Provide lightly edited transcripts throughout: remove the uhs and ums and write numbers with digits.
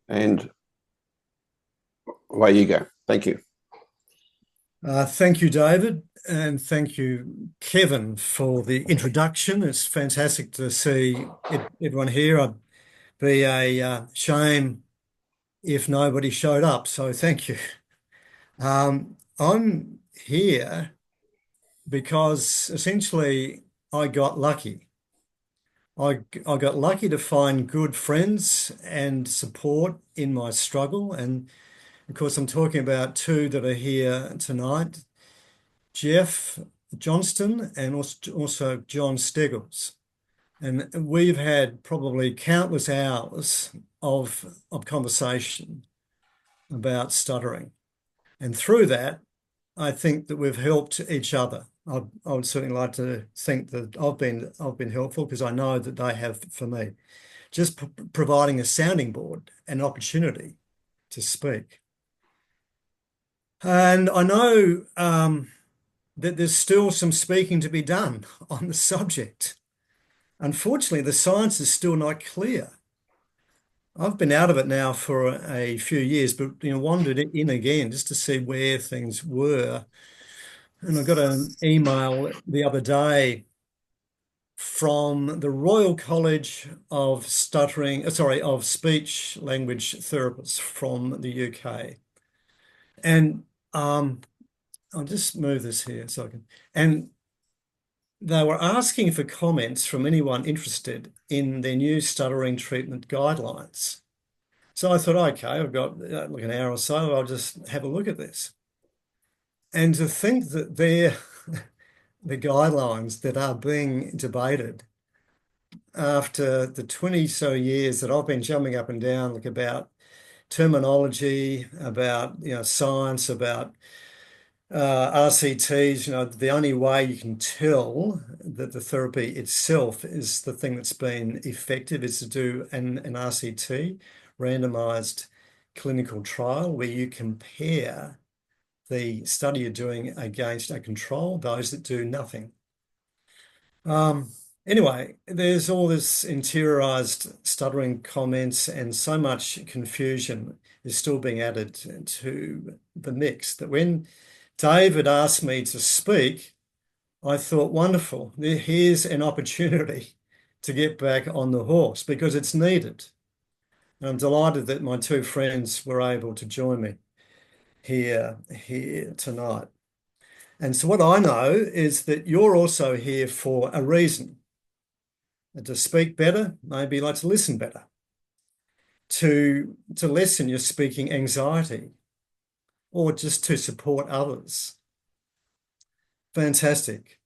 And away you go. Thank you. Thank you, David, and thank you, Kevin, for the introduction. It's fantastic to see everyone here. I'd be a shame if nobody showed up, so thank you. I'm here because essentially I got lucky. I got lucky to find good friends and support in my struggle, and of course, I'm talking about two that are here tonight. Jeff Johnston and also John Steggles. And we've had probably countless hours of conversation about stuttering. And through that, I think that we've helped each other. I would certainly like to think that I've been helpful because I know that they have for me. Just providing a sounding board, an opportunity to speak. And I know that there's still some speaking to be done on the subject. Unfortunately, the science is still not clear. I've been out of it now for a few years, but wandered in again just to see where things were. And I got an email the other day from the Royal College of of Speech Language Therapists from the UK. And I'll just move this here so I can. And they were asking for comments from anyone interested in their new stuttering treatment guidelines. So I thought, okay, I've got like an hour or so, I'll just have a look at this. And to think that they're the guidelines that are being debated after the 20 so years that I've been jumping up and down, like about terminology, about science, about RCTs, the only way you can tell that the therapy itself is the thing that's been effective is to do an RCT, randomized clinical trial, where you compare the study you're doing against a control, those that do nothing. Um, anyway, there's all this interiorized stuttering comments and so much confusion is still being added to the mix that when David asked me to speak, I thought, wonderful, here's an opportunity to get back on the horse because it's needed. And I'm delighted that my two friends were able to join me here tonight. And so what I know is that you're also here for a reason, to speak better, maybe like to listen better, to lessen your speaking anxiety, or just to support others. Fantastic.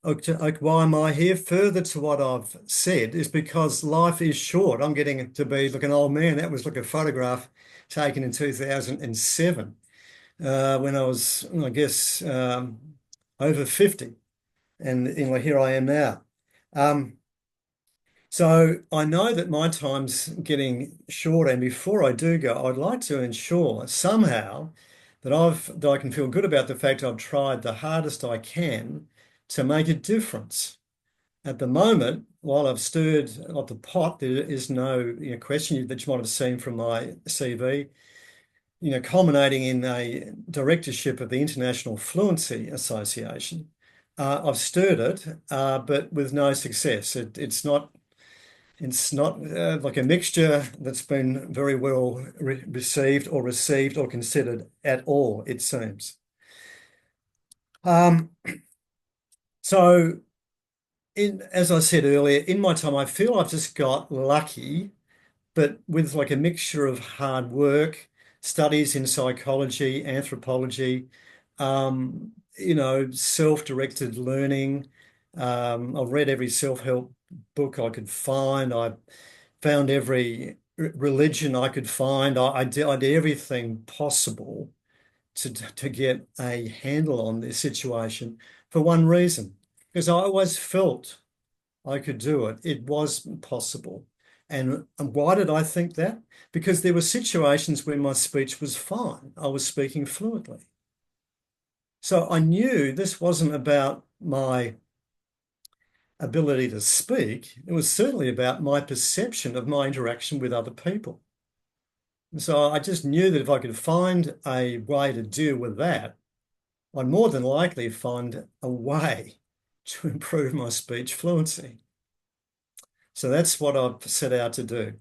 Okay, why am I here? Further to what I've said is because life is short. I'm getting to be like an old man. That was like a photograph taken in 2007 when I was, I guess, over 50. And here I am now. Um, so I know that my time's getting shorter, and before I do go, I'd like to ensure somehow that I can feel good about the fact I've tried the hardest I can to make a difference. At the moment, while I've stirred up the pot, there is no question that you might have seen from my CV, culminating in a directorship of the International Fluency Association. I've stirred it, but with no success. It's not like a mixture that's been very well received or considered at all, it seems. Um, so, as I said earlier, in my time, I feel I've just got lucky, but with like a mixture of hard work, studies in psychology, anthropology, self-directed learning. I've read every self-help book I could find. I found every religion I could find. I did everything possible to get a handle on this situation for one reason, because I always felt I could do it. It was possible. And why did I think that? Because there were situations where my speech was fine. I was speaking fluently. So I knew this wasn't about my ability to speak. It was certainly about my perception of my interaction with other people. So I just knew that if I could find a way to deal with that, I'd more than likely find a way to improve my speech fluency. So that's what I've set out to do.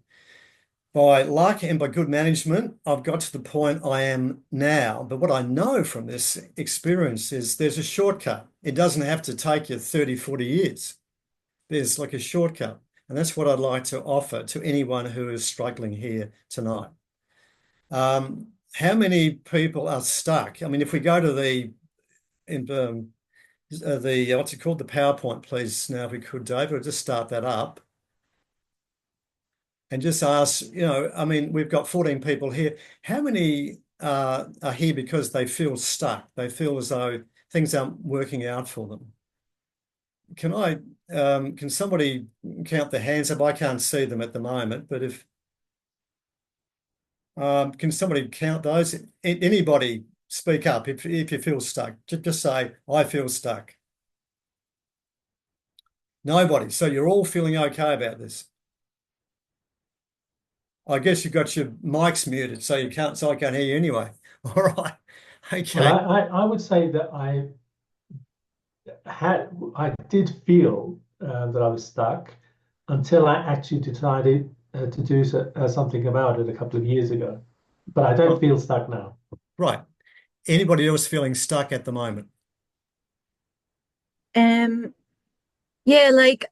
By luck and by good management, I've got to the point I am now. But what I know from this experience is there's a shortcut. It doesn't have to take you 30, 40 years. There's like a shortcut. And that's what I'd like to offer to anyone who is struggling here tonight. How many people are stuck? I mean, if we go to the what's it called, the PowerPoint, please. Now, if we could, David, we'll just start that up and just ask. I mean, we've got 14 people here. How many are here because they feel stuck? They feel as though things aren't working out for them. Can somebody count the hands up? I can't see them at the moment, but if can somebody count those? Anybody speak up if you feel stuck. Just say, I feel stuck. Nobody. So you're all feeling okay about this. I guess you've got your mics muted, so I can't hear you anyway. All right. Well, Okay. I would say that I did feel that I was stuck until I actually decided to do something about it a couple of years ago. But I don't feel stuck now. Right. Anybody else feeling stuck at the moment? Um, yeah, like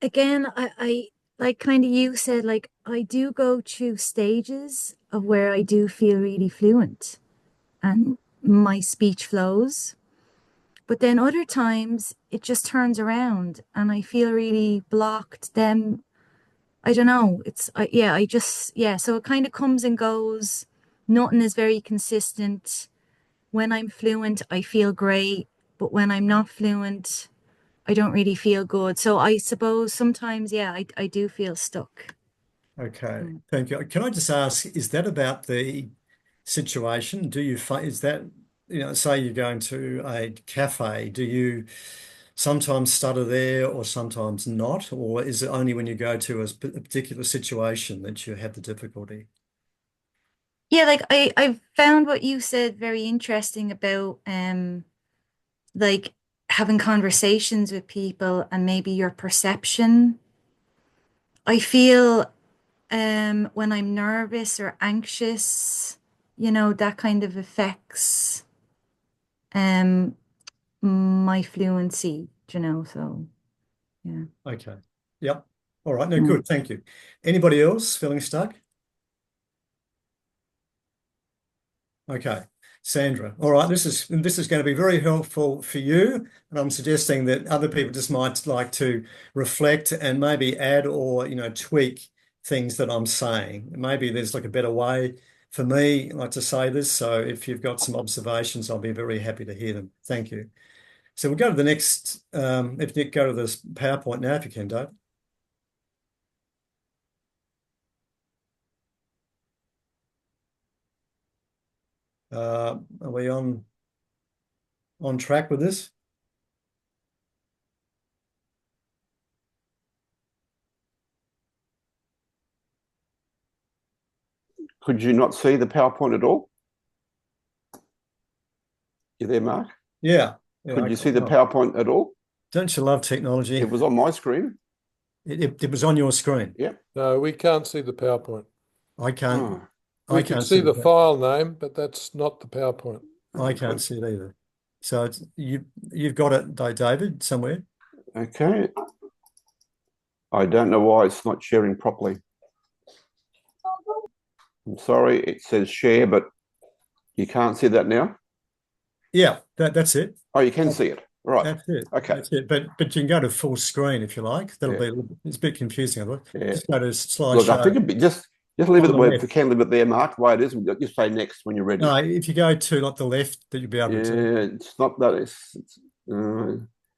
again, I like kind of you said, like I do go through stages of where I do feel really fluent and my speech flows. But then other times it just turns around and I feel really blocked. Then I don't know. Yeah. So it kind of comes and goes. Nothing is very consistent. When I'm fluent, I feel great. But when I'm not fluent, I don't really feel good. So I suppose sometimes, yeah, I do feel stuck. Okay. Mm. Thank you. Can I just ask, is that about the situation? Do you find, is that, say you're going to a cafe, do you sometimes stutter there or sometimes not? Or is it only when you go to a particular situation that you have the difficulty? Yeah, like I found what you said very interesting about like having conversations with people and maybe your perception. I feel when I'm nervous or anxious, that kind of affects um my fluency, so yeah. Okay. Yep. All right. No, Mm. good. Thank you. Anybody else feeling stuck? Okay. Sandra. All right. This is going to be very helpful for you. And I'm suggesting that other people just might like to reflect and maybe add or, tweak things that I'm saying. Maybe there's like a better way for me like to say this. So if you've got some observations, I'll be very happy to hear them. Thank you. So we'll go to the next, if you go to this PowerPoint now, if you can, Dave. Are we on track with this? Could you not see the PowerPoint at all? You there, Mark? Yeah. Yeah. Could you see the PowerPoint at all? Don't you love technology? It was on my screen. It was on your screen. Yeah. No, we can't see the PowerPoint. I can't. Oh, I We can can't see the that. file name, but that's not the PowerPoint. I can't see it either. So you've got it, David, somewhere. okay. I don't know why it's not sharing properly. I'm sorry, it says share, but you can't see that now? Yeah, that's it. Oh, you can see it. Right. That's it. Okay. That's it. But you can go to full screen if you like. That'll Yeah. it's a bit confusing otherwise. Yeah. Just go to Look, I think slideshow. it'd be just leave it On the the way, left. if you can leave it there, Mark, the way it is, and just say next when you're ready. No, if you go to like the left, that you'll be able to. Yeah, it's not that.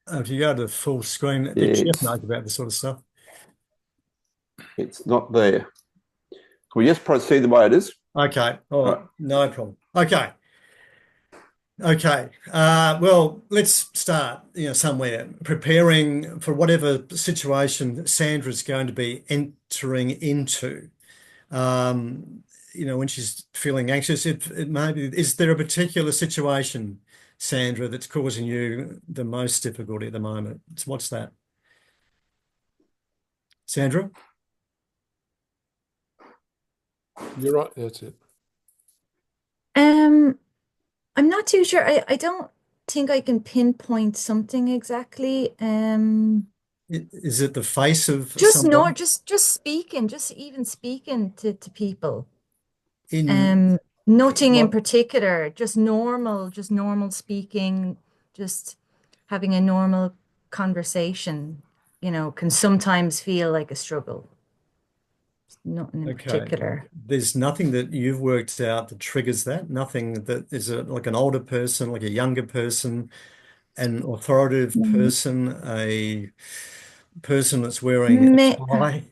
If you go to full screen, Yeah, Jeff knows about this sort of stuff. it's not there. Can we just proceed the way it is? Okay. All right. No problem. Okay. Okay. Well, let's start, somewhere preparing for whatever situation Sandra's going to be entering into. when she's feeling anxious. It may be, is there a particular situation, Sandra, that's causing you the most difficulty at the moment? What's that? Sandra? You're right. That's it. Um, I'm not too sure. I don't think I can pinpoint something exactly. Is it the face of Just no, someone just speaking, just even speaking to people. in Nothing in what? particular, just normal speaking, just having a normal conversation, can sometimes feel like a struggle. Nothing in Okay. particular. There's nothing that you've worked out that triggers that. Nothing that is like an older person, like a younger person, an authoritative Mm, person, a person that's wearing a May, tie.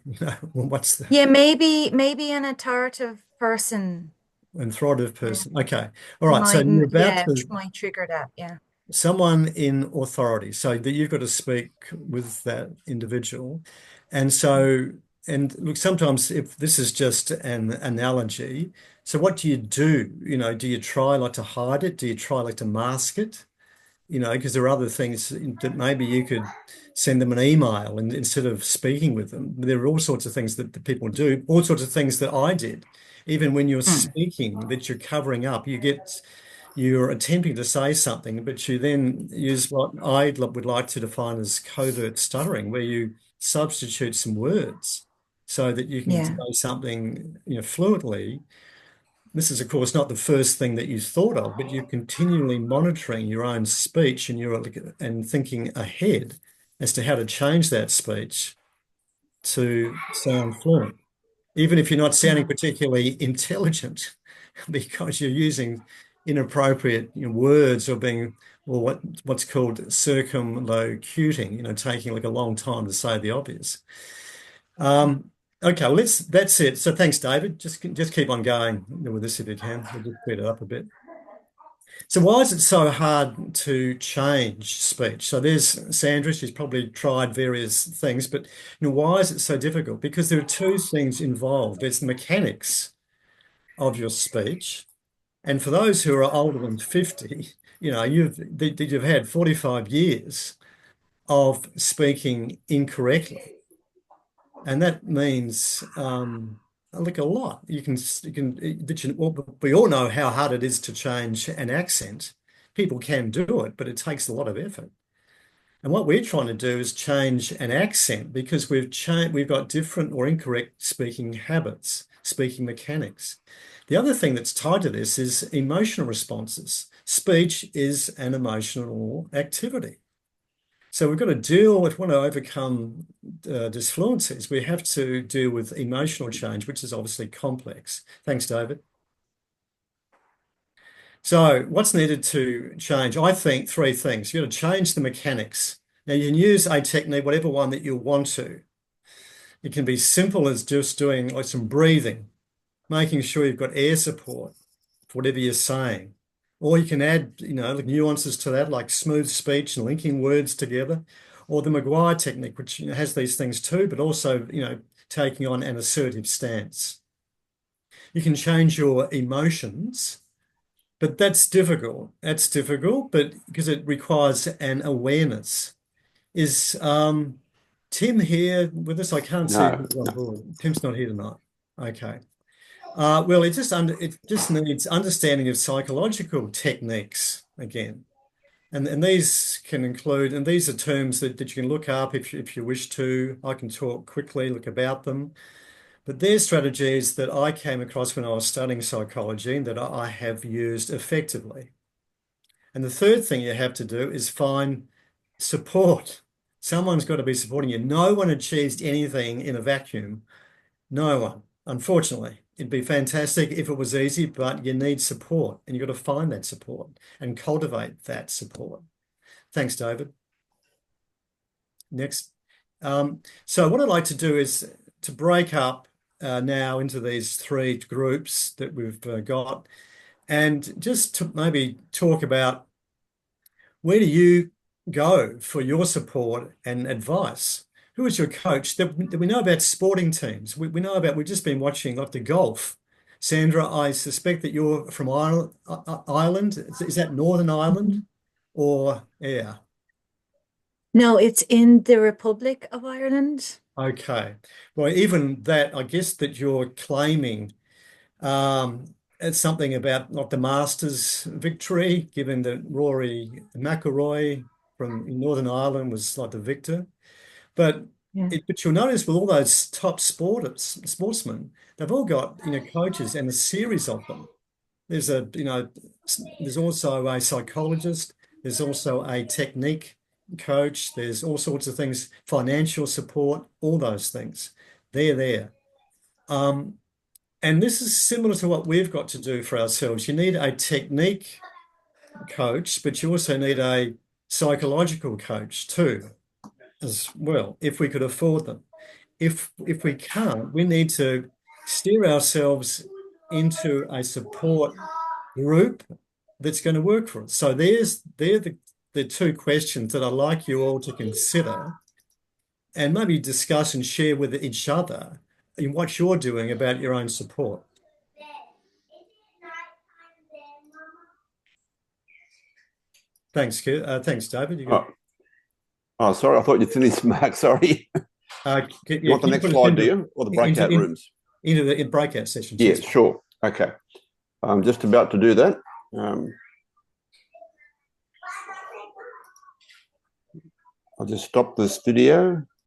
What's the yeah, maybe an authoritative person authoritative um, person? Okay. All right. So might, you're about yeah, to might trigger that. Yeah. someone in authority, so that you've got to speak with that individual. And so, and look, sometimes if this is just an analogy, so what do you do? Do you try like to hide it? Do you try like to mask it? Because there are other things that maybe you could send them an email and instead of speaking with them. There are all sorts of things that people do, all sorts of things that I did. Even when you're Mm, speaking, that you're covering up, you're attempting to say something, but you then use what I would like to define as covert stuttering, where you substitute some words so that you can yeah. say something, fluently. This is, of course, not the first thing that you thought of, but you're continually monitoring your own speech and thinking ahead as to how to change that speech to sound fluent, even if you're not sounding Mm, particularly intelligent, because you're using inappropriate words or being or what's called circumlocuting, taking like a long time to say the obvious. Okay, well, that's it. So thanks, David. Just keep on going with this if you can. We'll just speed it up a bit. So why is it so hard to change speech? So there's Sandra, she's probably tried various things, but why is it so difficult? Because there are two things involved. There's the mechanics of your speech. And for those who are older than 50, you've had 45 years of speaking incorrectly. And that means like a lot. We all know how hard it is to change an accent. People can do it, but it takes a lot of effort. And what we're trying to do is change an accent because we've got different or incorrect speaking habits, speaking mechanics. The other thing that's tied to this is emotional responses. Speech is an emotional activity. So we've got to deal, if we want to overcome disfluencies, we have to deal with emotional change, which is obviously complex. Thanks, David. So what's needed to change? I think three things. You've got to change the mechanics. Now you can use a technique, whatever one that you want to. It can be simple as just doing like some breathing, making sure you've got air support for whatever you're saying. Or you can add, like nuances to that, like smooth speech and linking words together. Or the Maguire technique, which has these things too, but also, taking on an assertive stance. You can change your emotions, but that's difficult. That's difficult, but because it requires an awareness. Is Tim here with us? I can't see No, who's on no. board. Tim's not here tonight. Okay. Well, it just needs understanding of psychological techniques again. And these can include, and these are terms that you can look up if you wish to. I can talk quickly, look about them. But they're strategies that I came across when I was studying psychology and that I have used effectively. And the third thing you have to do is find support. Someone's got to be supporting you. No one achieves anything in a vacuum. No one, unfortunately. It'd be fantastic if it was easy, but you need support and you've got to find that support and cultivate that support. Thanks, David. Next. So what I'd like to do is to break up now into these three groups that we've got and just to maybe talk about where do you go for your support and advice? who is your coach? That we know about sporting teams. We know about, we've just been watching like the golf. Sandra, I suspect that you're from Ireland. Is that Northern Ireland? Or, yeah. No, it's in the Republic of Ireland. Okay. Well, even that, I guess that you're claiming it's something about like the Masters victory, given that Rory McIlroy from Northern Ireland was like the victor. But Yeah. but you'll notice with all those top sportsmen, they've all got, coaches and a series of them. There's there's also a psychologist, there's also a technique coach, there's all sorts of things, financial support, all those things. They're there. And this is similar to what we've got to do for ourselves. You need a technique coach, but you also need a psychological coach too, as well, if we could afford them. If we can't, we need to steer ourselves into a support group that's going to work for us. So they're the two questions that I'd like you all to consider and maybe discuss and share with each other in what you're doing about your own support. Thanks, thanks, David. Sorry, I thought you finished, Mark. Sorry. You want the next slide, do you? Or the breakout rooms? Into the breakout sessions. Yeah, sure. Okay. I'm just about to do that. I'll just stop the studio.